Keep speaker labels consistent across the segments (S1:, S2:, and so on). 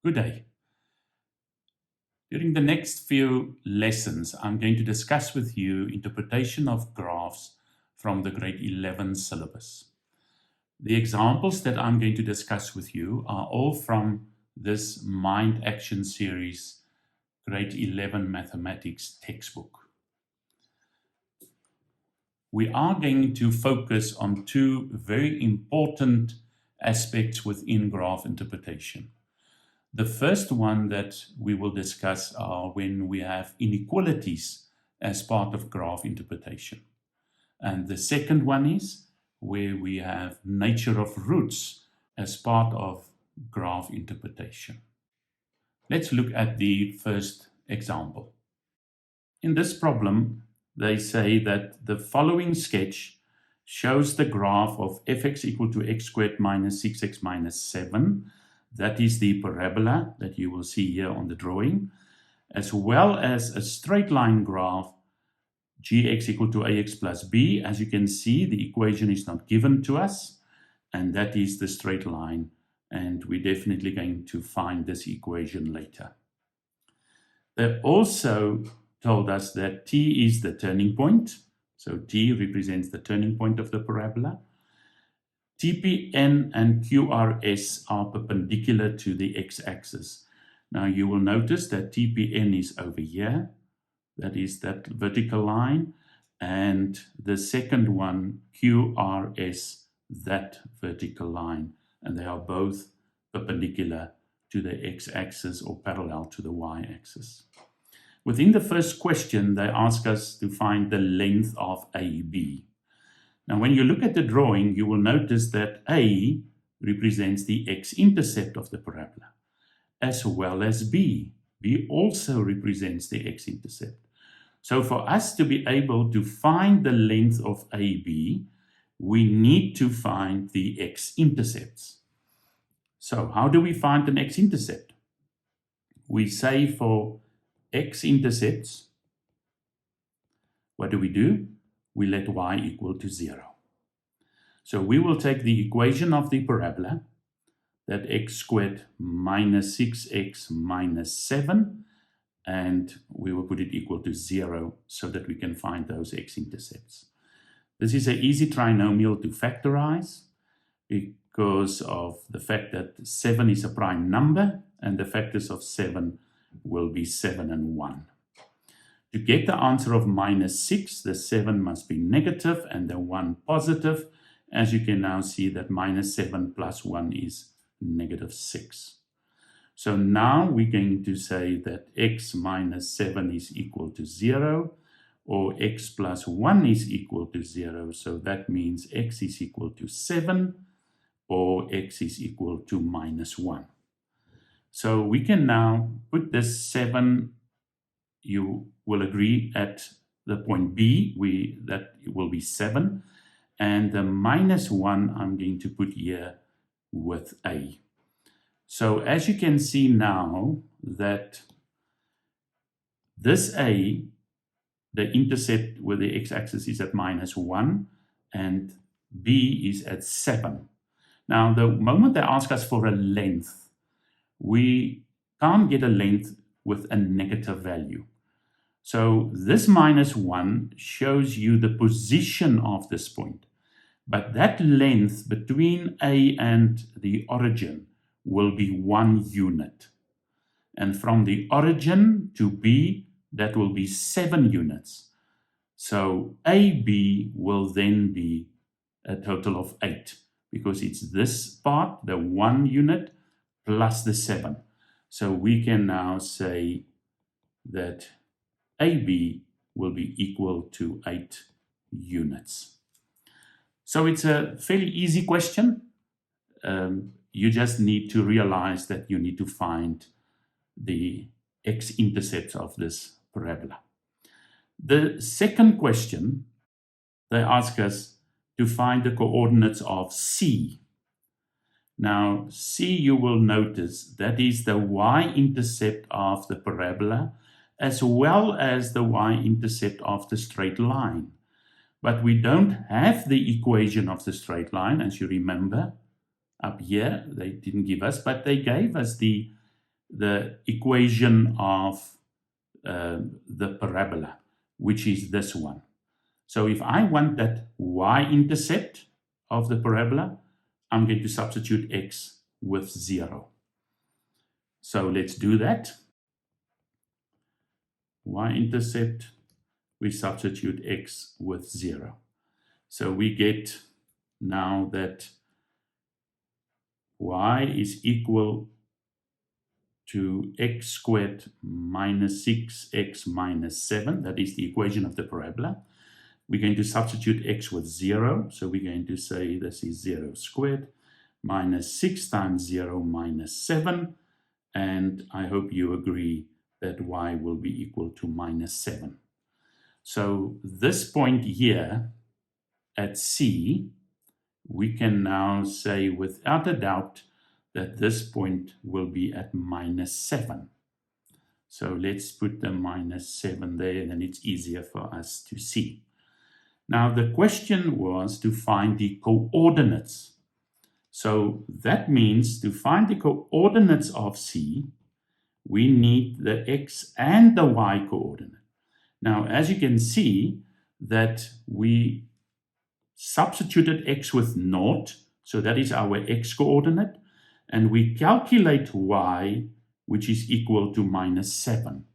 S1: Good day. During the next few lessons, I'm going to discuss with you interpretation of graphs from the grade 11 syllabus. The examples that I'm going to discuss with you are all from this Mind Action Series grade 11 mathematics textbook. We are going to focus on two very important aspects within graph interpretation. The first one that we will discuss are when we have inequalities as part of graph interpretation. And the second one is where we have nature of roots as part of graph interpretation. Let's look at the first example. In this problem, they say that the following sketch shows the graph of fx equal to x squared minus 6x minus 7. That is the parabola that you will see here on the drawing, as well as a straight line graph, gx equal to ax plus b. As you can see, the equation is not given to us, and that is the straight line, and we're definitely going to find this equation later. They also told us that t is the turning point, so t represents the turning point of the parabola. TPN and QRS are perpendicular to the x-axis. Now you will notice that TPN is over here, that is that vertical line, and the second one, QRS, that vertical line, and they are both perpendicular to the x-axis or parallel to the y-axis. Within the first question, they ask us to find the length of AB. Now, when you look at the drawing, you will notice that A represents the x-intercept of the parabola, as well as B. B also represents the x-intercept. So for us to be able to find the length of AB, we need to find the x-intercepts. So how do we find an x-intercept? We say for x-intercepts, what do? We let y equal to 0. So we will take the equation of the parabola, that x squared minus 6x minus 7, and we will put it equal to 0 so that we can find those x-intercepts. This is an easy trinomial to factorize because of the fact that 7 is a prime number, and the factors of 7 will be 7 and 1. To get the answer of minus 6, the 7 must be negative and the 1 positive. As you can now see that minus 7 plus 1 is negative 6. So now we're going to say that x minus 7 is equal to 0, or x plus 1 is equal to 0. So that means x is equal to 7, or x is equal to minus 1. So we can now put this 7, you will agree at the point B, that will be 7. And the minus 1 I'm going to put here with A. So as you can see now that this A, the intercept with the x-axis is at minus 1, and B is at 7. Now the moment they ask us for a length, we can't get a length with a negative value. So this minus 1 shows you the position of this point. But that length between A and the origin will be 1 unit. And from the origin to B, that will be 7 units. So AB will then be a total of 8, because it's this part, the 1 unit, plus the 7. So we can now say that AB will be equal to 8 units. So it's a fairly easy question. You just need to realize that you need to find the x-intercepts of this parabola. The second question, they ask us to find the coordinates of C. Now, C, you will notice that is the y-intercept of the parabola, as well as the y-intercept of the straight line. But we don't have the equation of the straight line, as you remember. Up here, they didn't give us, but they gave us the the equation of the parabola, which is this one. So if I want that y-intercept of the parabola, I'm going to substitute x with 0. So let's do that. Y-intercept, we substitute x with 0. So we get now that y is equal to x squared minus 6x minus 7. That is the equation of the parabola. We're going to substitute x with 0. So we're going to say this is 0 squared minus 6 times 0 minus 7. And I hope you agree that y will be equal to minus 7. So this point here at C, we can now say without a doubt that this point will be at minus 7. So let's put the minus 7 there, and then it's easier for us to see. Now the question was to find the coordinates. So that means to find the coordinates of C, we need the x and the y coordinate. Now, as you can see, that we substituted x with 0, so that is our x coordinate, and we calculate y, which is equal to minus 7.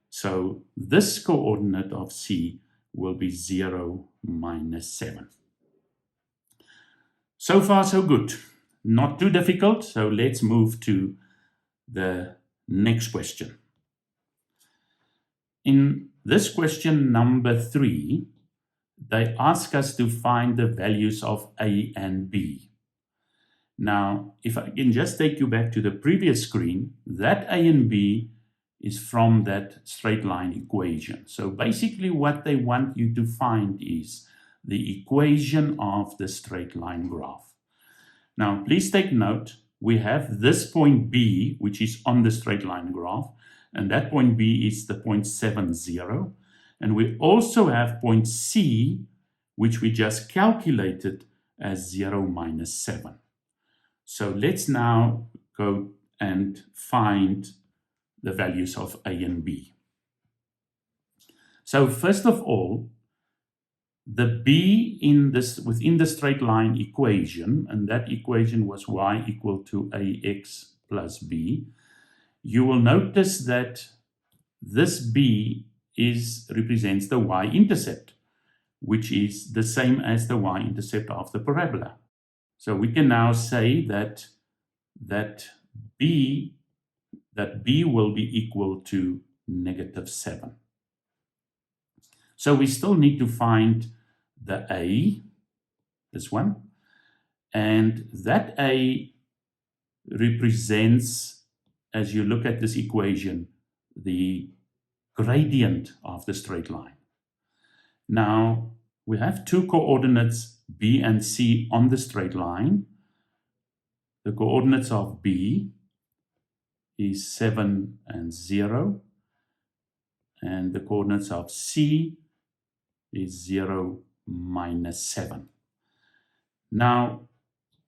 S1: So this coordinate of C will be 0, minus 7. So far, so good. Not too difficult, so let's move to the next question. In this question number 3, they ask us to find the values of a and b. Now, if I can just take you back to the previous screen, that a and b is from that straight line equation. So basically what they want you to find is the equation of the straight line graph. Now, please take note, we have this point B, which is on the straight line graph, and that point B is the point 7, 0. And we also have point C, which we just calculated as 0, minus 7. So let's now go and find the values of A and B. So first of all, the B within the straight line equation, and that equation was y equal to ax plus b, you will notice that this b represents the y-intercept, which is the same as the y-intercept of the parabola. So we can now say that b will be equal to negative 7. So we still need to find the a, this one, and that a represents, as you look at this equation, the gradient of the straight line. Now, we have two coordinates, b and c, on the straight line. The coordinates of b is 7 and 0, and the coordinates of c is 0, minus 7. Now,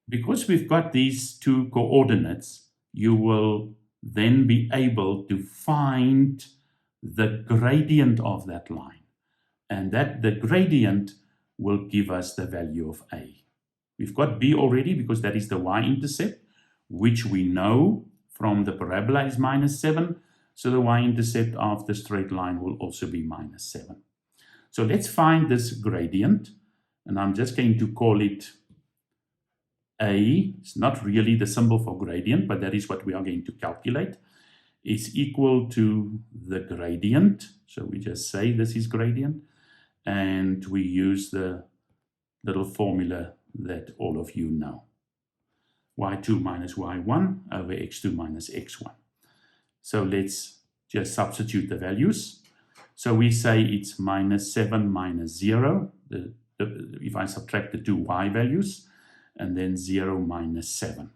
S1: because we've got these two coordinates, you will then be able to find the gradient of that line, and that the gradient will give us the value of a. We've got b already because that is the y-intercept, which we know from the parabola is minus 7, so the y-intercept of the straight line will also be minus 7. So let's find this gradient, and I'm just going to call it a. It's not really the symbol for gradient, but that is what we are going to calculate. Is equal to the gradient. So we just say this is gradient, and we use the little formula that all of you know. y2 minus y1 over x2 minus x1. So let's just substitute the values. So we say it's minus 7 minus 0, if I subtract the two y values, and then 0 minus 7.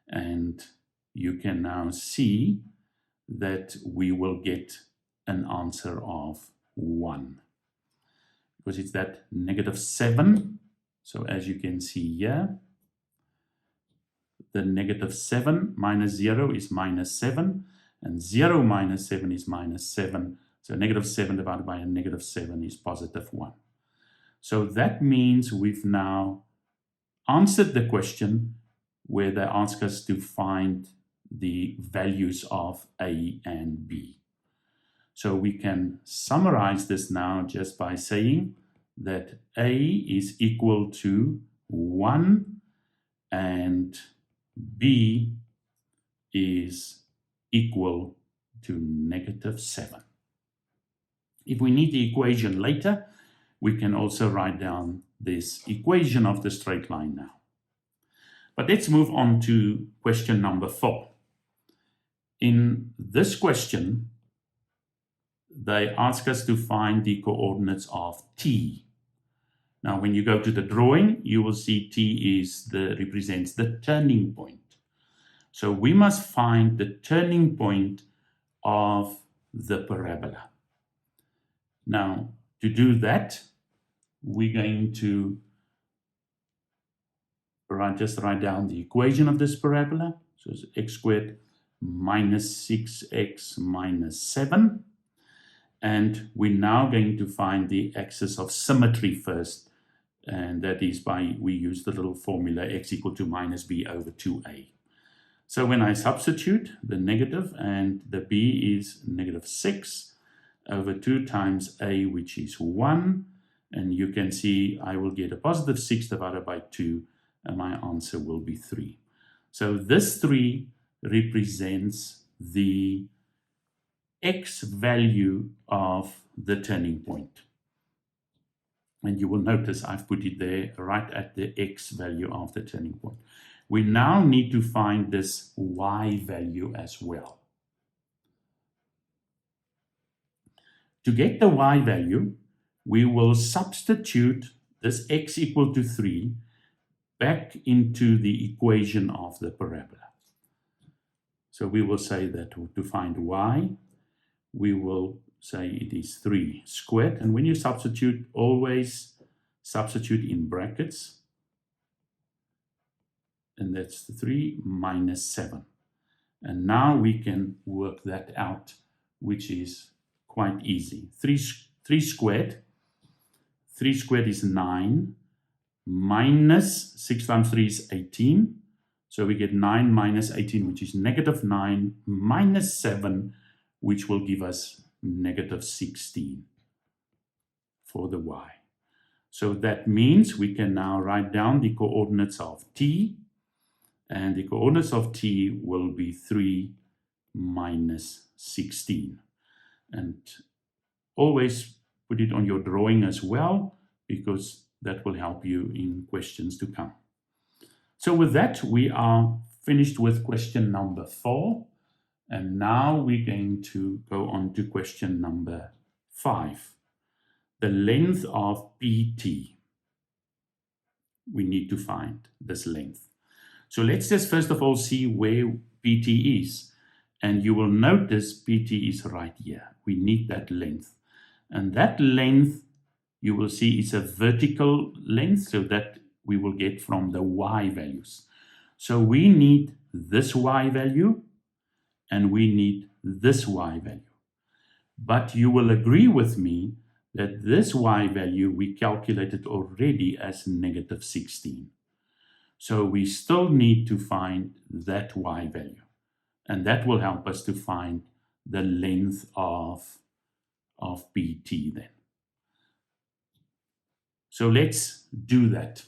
S1: And you can now see that we will get an answer of 1. Because it's that negative 7. So as you can see here, the negative 7 minus 0 is minus 7, and 0 minus 7 is minus 7. So negative 7 divided by a negative 7 is positive 1. So that means we've now answered the question where they ask us to find the values of A and B. So we can summarize this now just by saying that A is equal to 1 and B is equal to negative 7. If we need the equation later, we can also write down this equation of the straight line now. But let's move on to question number 4. In this question, they ask us to find the coordinates of t. Now, when you go to the drawing, you will see t represents the turning point. So we must find the turning point of the parabola. Now, to do that, we're going to just write down the equation of this parabola. So it's x squared minus 6x minus 7. And we're now going to find the axis of symmetry first. And that is we use the little formula x equal to minus b over 2a. So when I substitute the negative, and the b is negative 6 over 2 times a, which is 1. And you can see I will get a positive 6 divided by 2, and my answer will be 3. So this 3 represents the x value of the turning point. And you will notice I've put it there right at the x value of the turning point. We now need to find this y value as well. To get the y value, we will substitute this x equal to 3 back into the equation of the parabola. So we will say that to find y, we will say it is 3 squared. And when you substitute, always substitute in brackets. And that's 3 minus 7. And now we can work that out, which is quite easy. 3 squared. 3 squared is 9. Minus 6 times 3 is 18. So we get 9 minus 18, which is negative 9, minus 7, which will give us negative 16 for the y. So that means we can now write down the coordinates of t, and the coordinates of t will be 3 minus 16. And always put it on your drawing as well, because that will help you in questions to come. So with that, we are finished with question number 4. And now we're going to go on to question number 5. The length of PT. We need to find this length. So let's just first of all see where PT is. And you will notice PT is right here. We need that length. And that length, you will see, is a vertical length, so that we will get from the y values. So we need this y value, and we need this y value. But you will agree with me that this y value we calculated already as negative 16. So we still need to find that y value. And that will help us to find the length of PT then. So let's do that.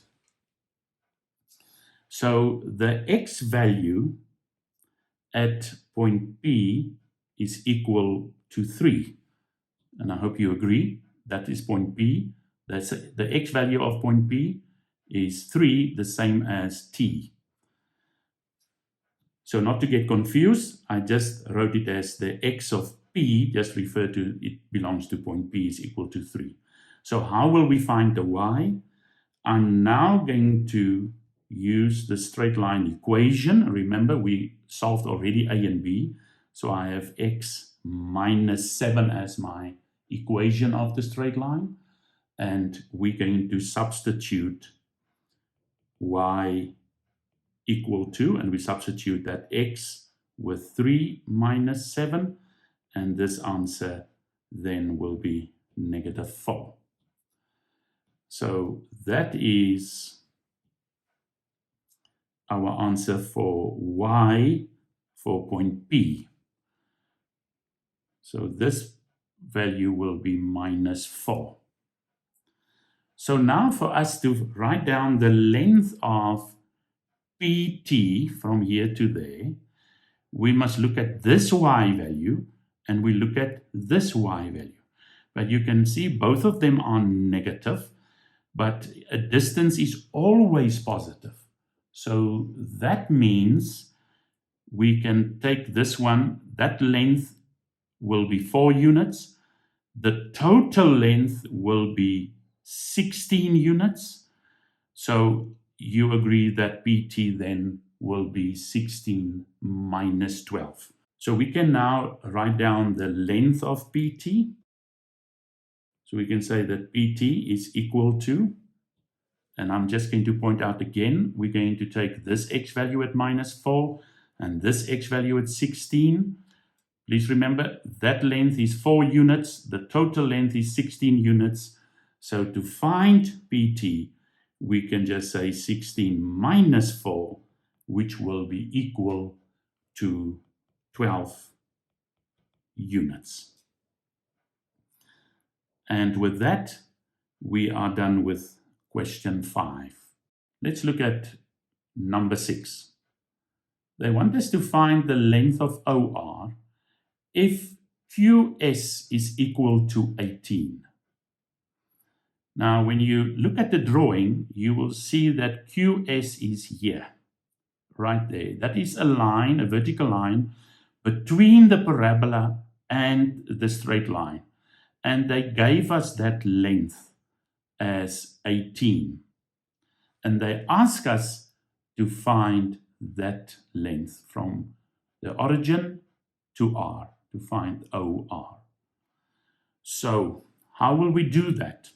S1: So the x value at point P is equal to 3. And I hope you agree. That is point P. That's the x value of point P is 3, the same as t. So not to get confused, I just wrote it as the x of P, just refer to it belongs to point P is equal to 3. So how will we find the y? I'm now going to use the straight line equation. Remember, we solved already a and b. So I have x minus 7 as my equation of the straight line. And we're going to substitute y equal to, and we substitute that x with 3 minus 7, and this answer then will be -4. So that is our answer for y for point P. So this value will be -4. So now for us to write down the length of PT from here to there, we must look at this y value and we look at this y value. But you can see both of them are negative, but a distance is always positive. So that means we can take this one, that length will be 4 units. The total length will be 16 units. So you agree that PT then will be 16 minus 12. So we can now write down the length of PT. So we can say that PT is equal to, and I'm just going to point out again, we're going to take this x value at -4 and this x value at 16. Please remember that length is 4 units, the total length is 16 units. So to find PT, we can just say 16 minus 4, which will be equal to 12 units. And with that, we are done with question 5. Let's look at number 6. They want us to find the length of OR if QS is equal to 18. Now, when you look at the drawing, you will see that QS is here, right there. That is a line, a vertical line, between the parabola and the straight line. And they gave us that length as 18. And they ask us to find that length from the origin to R, to find OR. So how will we do that?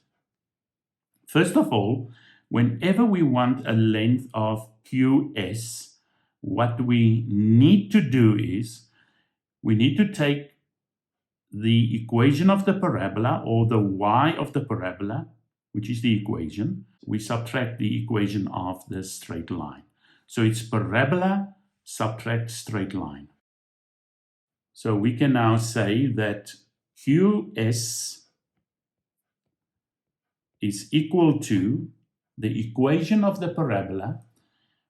S1: First of all, whenever we want a length of QS, what we need to do is we need to take the equation of the parabola, or the y of the parabola, which is the equation. We subtract the equation of the straight line. So it's parabola subtract straight line. So we can now say that QS is equal to the equation of the parabola,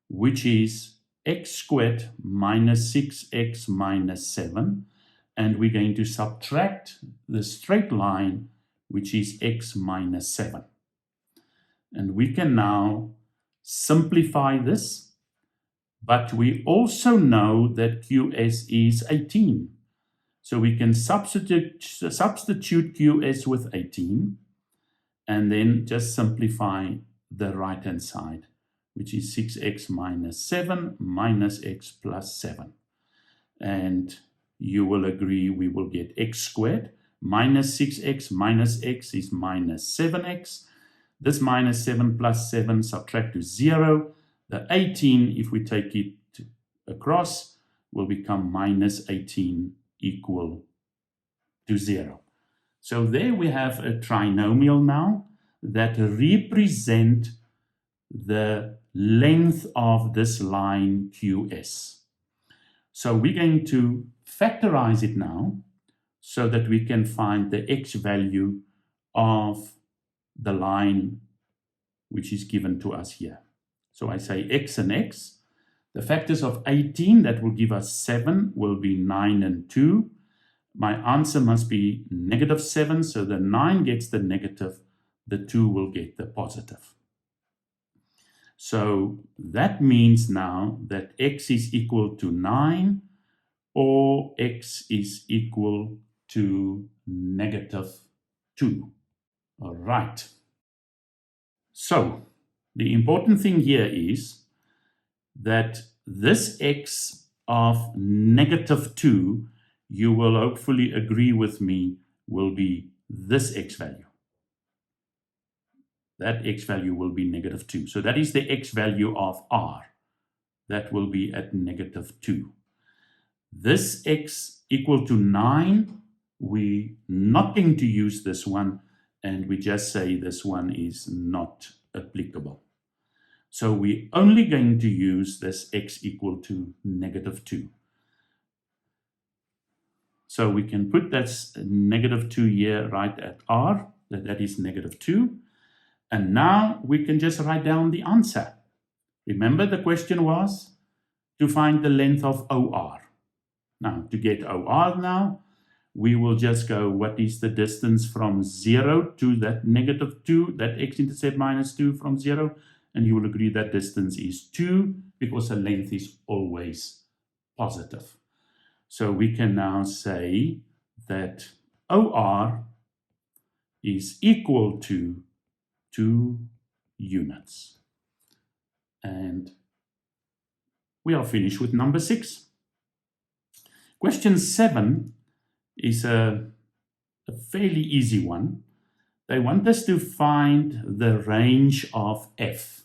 S1: which is x squared minus 6x minus 7. And we're going to subtract the straight line, which is x minus 7. And we can now simplify this, but we also know that QS is 18. So we can substitute QS with 18, and then just simplify the right-hand side, which is 6x minus 7 minus x plus 7. And you will agree we will get x squared minus 6x minus x is minus 7x. This minus 7 plus 7 subtract to 0. The 18, if we take it across, will become minus 18 equal to 0. So there we have a trinomial now that represent the length of this line QS. So we're going to factorize it now so that we can find the x value of the line which is given to us here. So I say x and x. The factors of 18, that will give us 7, will be 9 and 2. My answer must be -7, so the 9 gets the negative, the 2 will get the positive. So that means now that x is equal to 9, or x is equal to -2. All right. So the important thing here is that this x of -2, you will hopefully agree with me, will be this x value. That x value will be -2. So that is the x value of R. that will be at -2. This x equal to 9, we're not going to use this one, and we just say this one is not applicable. So we're only going to use this x equal to -2. So we can put that -2 here right at r, that is -2. And now we can just write down the answer. Remember, the question was to find the length of OR. Now, to get OR now, we will just go, what is the distance from 0 to that -2, that x-intercept -2 from 0? And you will agree that distance is 2 because the length is always positive. So we can now say that OR is equal to 2 units. And we are finished with number 6. Question 7 is a fairly easy one. They want us to find the range of f.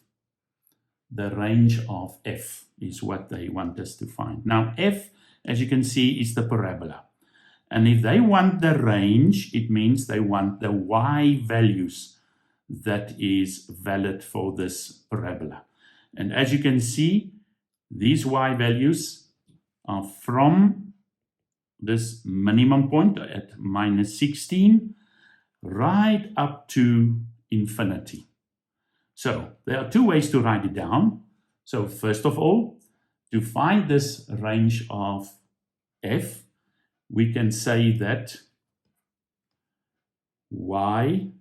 S1: The range of f is what they want us to find. Now, f, as you can see, is the parabola. And if they want the range, it means they want the y values that is valid for this parabola. And as you can see, these y values are from this minimum point at -16 right up to infinity. So there are 2 ways to write it down. So first of all, to find this range of f, we can say that y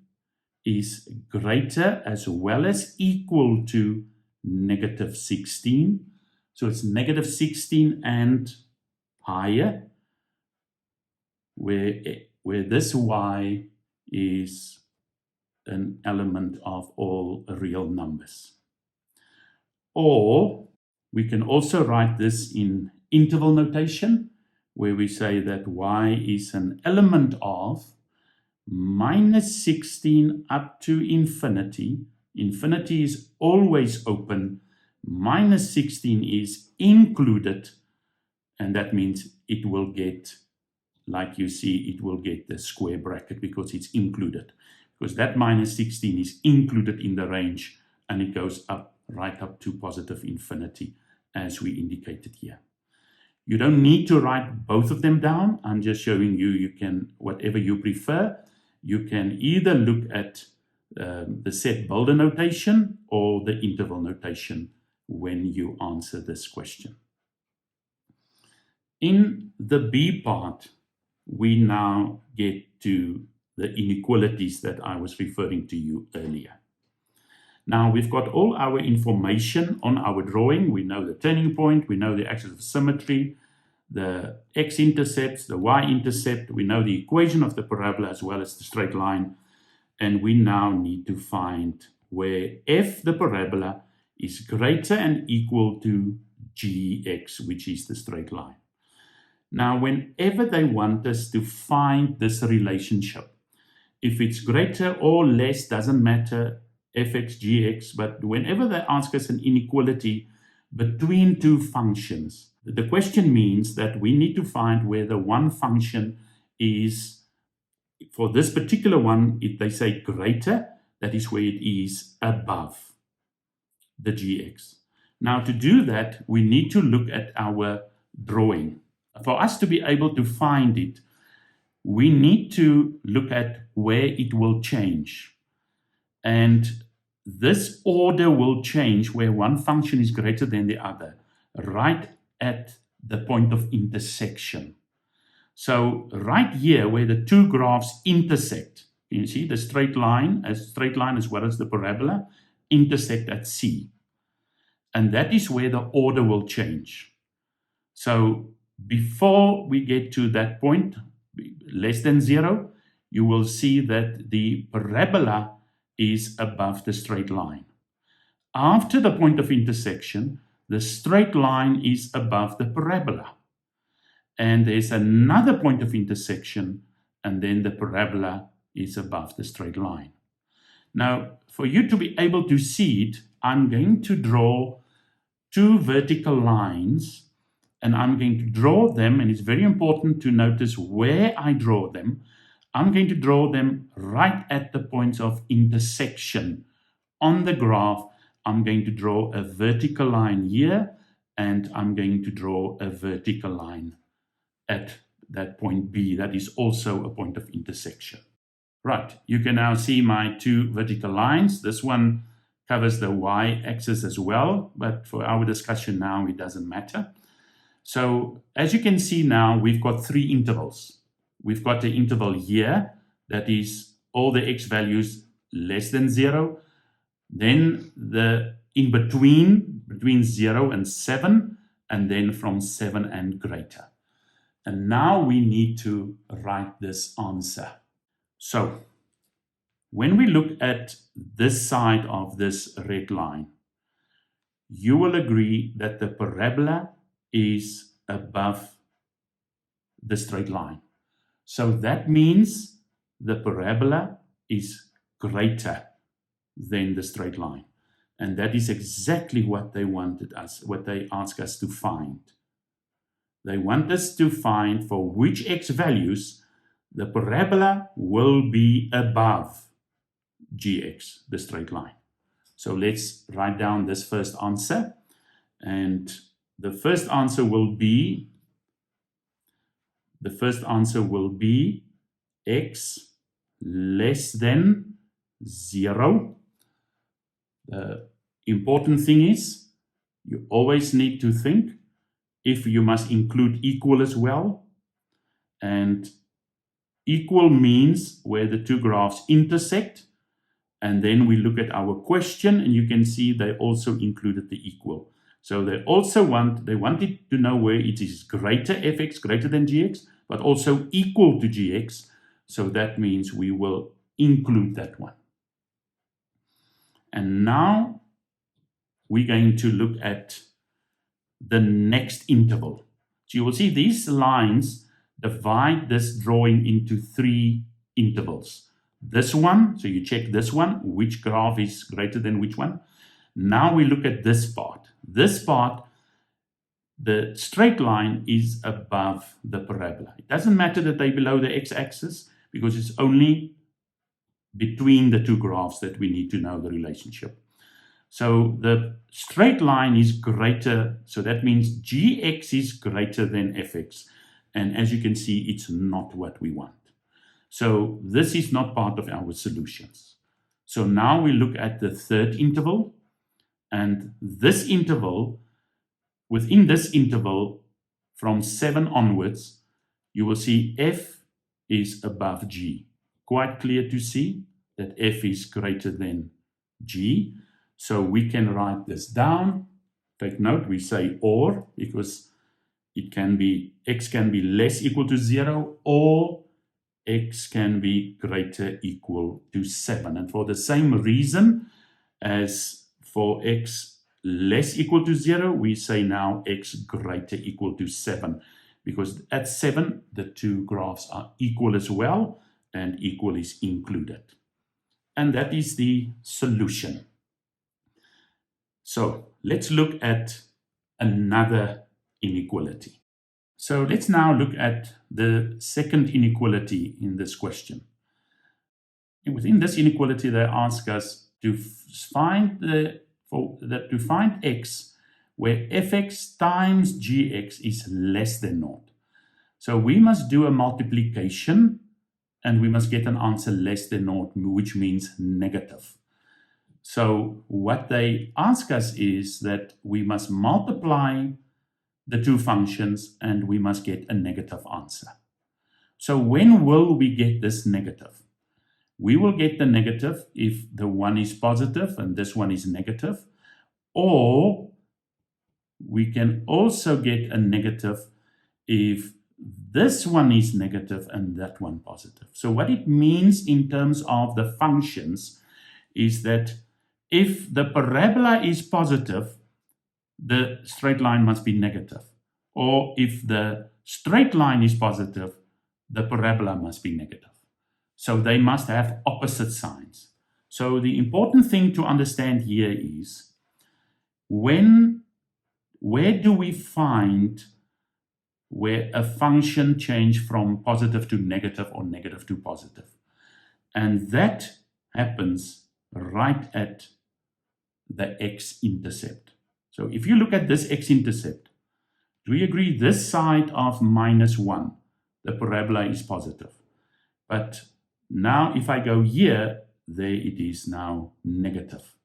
S1: is greater as well as equal to -16. So it's -16 and higher, where this y is an element of all real numbers. Or we can also write this in interval notation, where we say that y is an element of -16 up to infinity. Infinity is always open. -16 is included, and that means it will get, like you see, it will get the square bracket because it's included. Because that -16 is included in the range, and it goes up, right up to positive infinity, as we indicated here. You don't need to write both of them down. I'm just showing you, you can, whatever you prefer, you can either look at the set builder notation or the interval notation when you answer this question. In the B part, we now get to the inequalities that I was referring to you earlier. Now we've got all our information on our drawing. We know the turning point, we know the axis of symmetry, the x-intercepts, the y-intercept, we know the equation of the parabola as well as the straight line, and we now need to find where f, the parabola, is greater and equal to gx, which is the straight line. Now, whenever they want us to find this relationship, if it's greater or less, doesn't matter, fx, gx, but whenever they ask us an inequality between 2 functions, the question means that we need to find where the one function is, for this particular one, if they say greater, that is where it is above the gx. Now, to do that, we need to look at our drawing. For us to be able to find it, we need to look at where it will change. And this order will change where one function is greater than the other, right at the point of intersection. So right here where the 2 graphs intersect, you see the straight line as well as the parabola intersect at C. And that is where the order will change. So before we get to that point, less than 0, you will see that the parabola is above the straight line. After the point of intersection, the straight line is above the parabola. And there's another point of intersection, and then the parabola is above the straight line. Now, for you to be able to see it, I'm going to draw two vertical lines, and I'm going to draw them, and it's very important to notice where I draw them. I'm going to draw them right at the points of intersection. On the graph, I'm going to draw a vertical line here, and I'm going to draw a vertical line at that point B. That is also a point of intersection. Right, you can now see my two vertical lines. This one covers the y-axis as well, but for our discussion now, it doesn't matter. So as you can see now, we've got three intervals. We've got the interval here, that is all the x values less than 0. Then the in between 0 and 7, and then from 7 and greater. And now we need to write this answer. So when we look at this side of this red line, you will agree that the parabola is above the straight line. So that means the parabola is greater than the straight line. And that is exactly what they wanted us, what they asked us to find. They want us to find for which x values the parabola will be above gx, the straight line. So let's write down this first answer. And the first answer will be x less than 0. The important thing is you always need to think if you must include equal as well. And equal means where the two graphs intersect. And then we look at our question, and you can see they also included the equal. So they wanted to know where it is greater, fx greater than gx, but also equal to gx. So that means we will include that one. And now we're going to look at the next interval. So you will see these lines divide this drawing into three intervals. This one, so you check this one, which graph is greater than which one. Now we look at this part. This part, the straight line is above the parabola. It doesn't matter that they're below the x-axis because it's only between the two graphs that we need to know the relationship. So the straight line is greater, so that means gx is greater than fx. And as you can see, it's not what we want. So this is not part of our solutions. So now we look at the third interval. And this interval, within this interval, from 7 onwards, you will see f is above g. Quite clear to see that f is greater than g. So we can write this down. Take note, we say or, because it can be, x can be less equal to 0, or x can be greater equal to 7. And for the same reason as for x less equal to 0, we say now x greater equal to 7. Because at 7, the two graphs are equal as well, and equal is included. And that is the solution. So let's look at another inequality. So let's now look at the second inequality in this question. And within this inequality, they ask us to find x where fx times gx is less than 0. So we must do a multiplication, and we must get an answer less than 0, which means negative. So what they ask us is that we must multiply the two functions and we must get a negative answer. So when will we get this negative? We will get the negative if the one is positive and this one is negative, or we can also get a negative if this one is negative and that one positive. So what it means in terms of the functions is that if the parabola is positive, the straight line must be negative. Or if the straight line is positive, the parabola must be negative. So they must have opposite signs. So the important thing to understand here is when where do we find where a function changed from positive to negative or negative to positive? And that happens right at the x-intercept. So if you look at this x-intercept, do we agree this side of -1, the parabola is positive? But now if I go here, there it is now negative.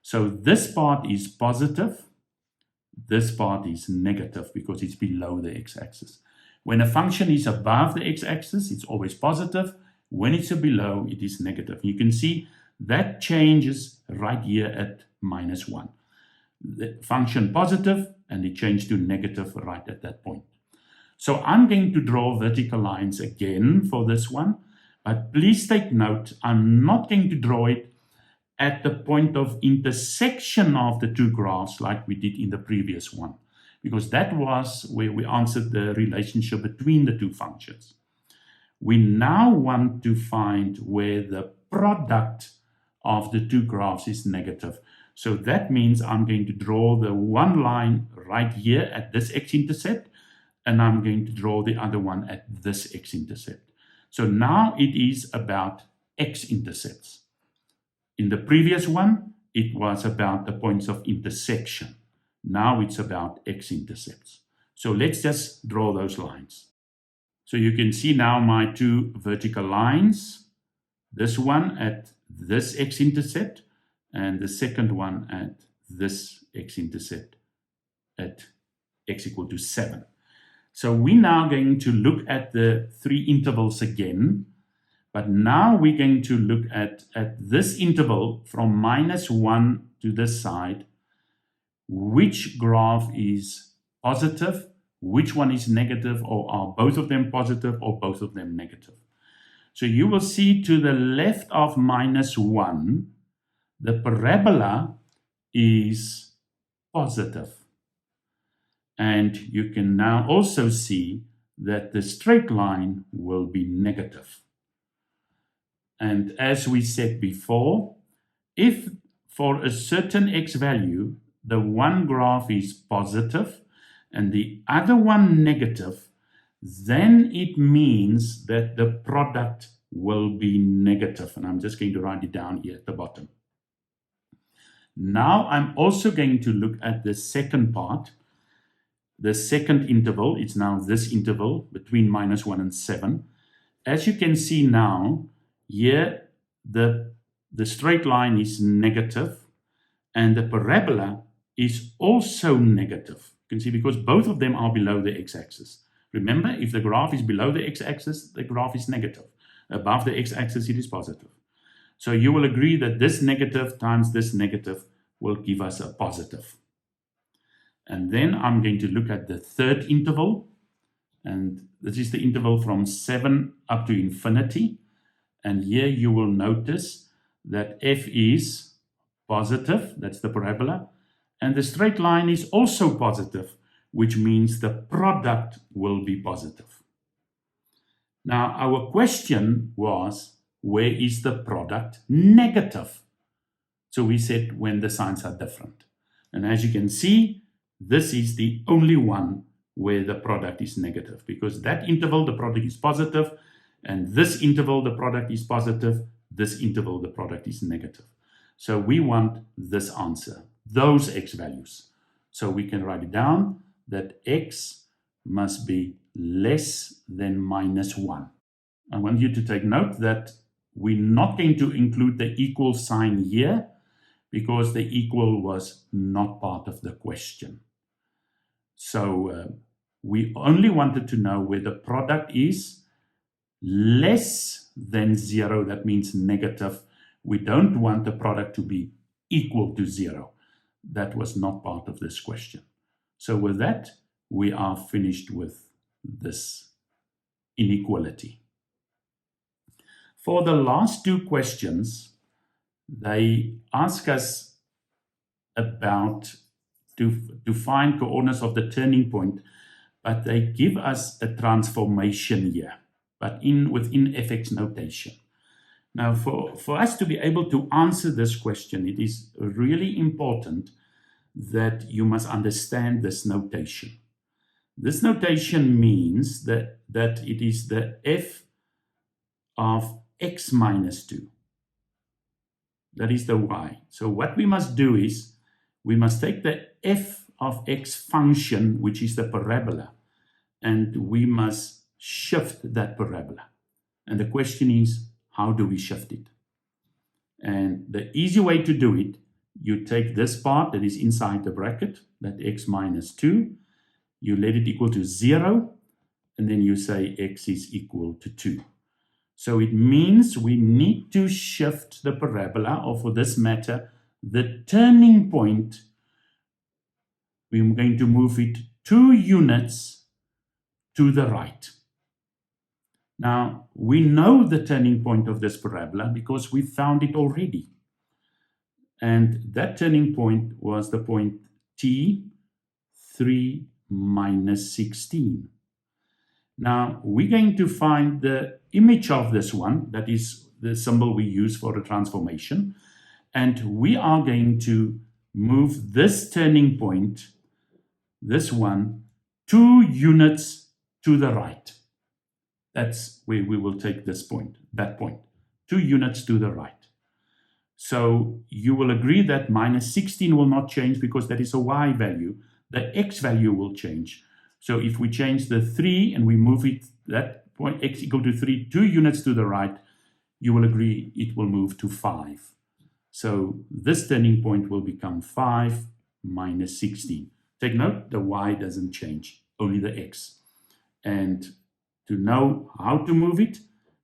S1: So this part is positive, this part is negative because it's below the x-axis. When a function is above the x-axis, it's always positive. When it's below, it is negative. You can see that changes right here at -1. The function positive, and it changed to negative right at that point. So I'm going to draw vertical lines again for this one, but please take note, I'm not going to draw it at the point of intersection of the two graphs like we did in the previous one, because that was where we answered the relationship between the two functions. We now want to find where the product of the two graphs is negative. So that means I'm going to draw the one line right here at this x-intercept, and I'm going to draw the other one at this x-intercept. So now it is about x-intercepts. In the previous one, it was about the points of intersection. Now it's about x-intercepts. So let's just draw those lines. So you can see now my two vertical lines, this one at this x-intercept and the second one at this x-intercept at x equal to 7. So we're now going to look at the three intervals again, but now we're going to look at this interval from -1 to this side, which graph is positive, which one is negative, or are both of them positive or both of them negative. So you will see to the left of -1, the parabola is positive. And you can now also see that the straight line will be negative. And as we said before, if for a certain x value, the one graph is positive and the other one negative, then it means that the product will be negative. And I'm just going to write it down here at the bottom. Now I'm also going to look at the second part, the second interval. It's now this interval between -1 and 7. As you can see now, here the straight line is negative and the parabola is also negative. You can see because both of them are below the x-axis. Remember, if the graph is below the x-axis, the graph is negative. Above the x-axis, it is positive. So you will agree that this negative times this negative will give us a positive. And then I'm going to look at the third interval. And this is the interval from 7 up to infinity. And here you will notice that f is positive, that's the parabola. And the straight line is also positive, which means the product will be positive. Now, our question was, where is the product negative? So we said when the signs are different. And as you can see, this is the only one where the product is negative, because that interval, the product is positive, and this interval, the product is positive, this interval, the product is negative. So we want this answer, those x values. So we can write it down that x must be less than -1. I want you to take note that we're not going to include the equal sign here because the equal was not part of the question. So we only wanted to know where the product is less than 0. That means negative. We don't want the product to be equal to 0. That was not part of this question. So with that, we are finished with this inequality. For the last two questions, they ask us about to find coordinates of the turning point, but they give us a transformation here, but within fx notation. Now, for us to be able to answer this question, it is really important that you must understand this notation. This notation means that it is the f of x minus 2. That is the y. So what we must do is we must take the f of x function, which is the parabola, and we must shift that parabola. And the question is, how do we shift it? And the easy way to do it, you take this part that is inside the bracket, that x minus 2, you let it equal to 0, and then you say x is equal to 2. So it means we need to shift the parabola, or for this matter, the turning point. We're going to move it 2 units to the right. Now, we know the turning point of this parabola because we found it already. And that turning point was the point t 3 minus 16. Now, we're going to find the image of this one, that is the symbol we use for a transformation. And we are going to move this turning point, this one, 2 units to the right. That's where we will take this point, that point, 2 units to the right. So you will agree that minus 16 will not change because that is a y value. The x value will change. So if we change the 3 and we move it, that point x equal to 3, 2 units to the right, you will agree it will move to 5. So this turning point will become 5 minus 16. Take note, the y doesn't change, only the x. And to know how to move it,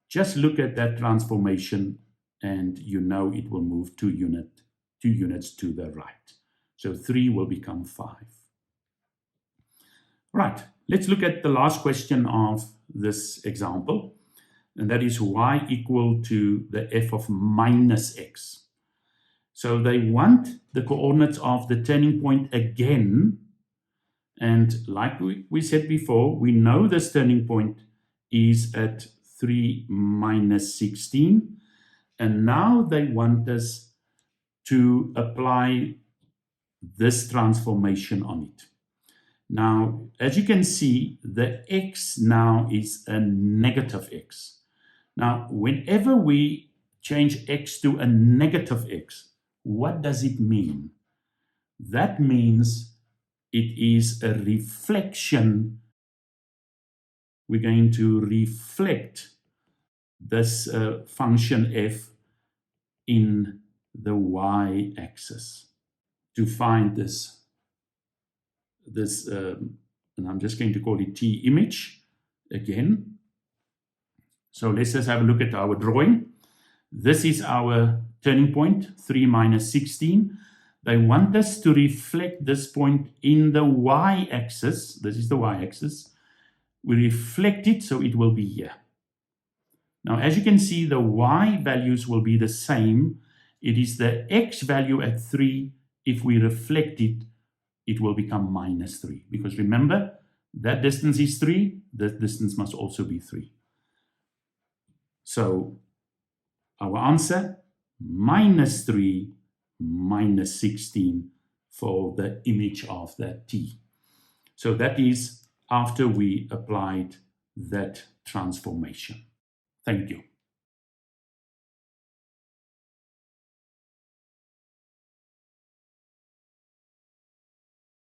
S1: just look at that transformation and you know it will move 2 units to the right. So 3 will become 5. Right, let's look at the last question of this example, and that is y equal to the f of minus x. So they want the coordinates of the turning point again, and like we said before, we know this turning point is at 3 minus 16, and now they want us to apply this transformation on it. Now, as you can see, the x now is a negative x. Now, whenever we change x to a negative x, what does it mean? That means it is a reflection. We're going to reflect this function f in the y-axis. To find this, and I'm just going to call it t image again. So let's just have a look at our drawing. This is our turning point, 3 minus 16. They want us to reflect this point in the y-axis. This is the y-axis. We reflect it, so it will be here. Now, as you can see, the y values will be the same. It is the x value at 3. If we reflect it, it will become minus 3. Because remember, that distance is 3. That distance must also be 3. So our answer, minus 3 minus 16 for the image of that t. So that is after we applied that transformation. Thank you.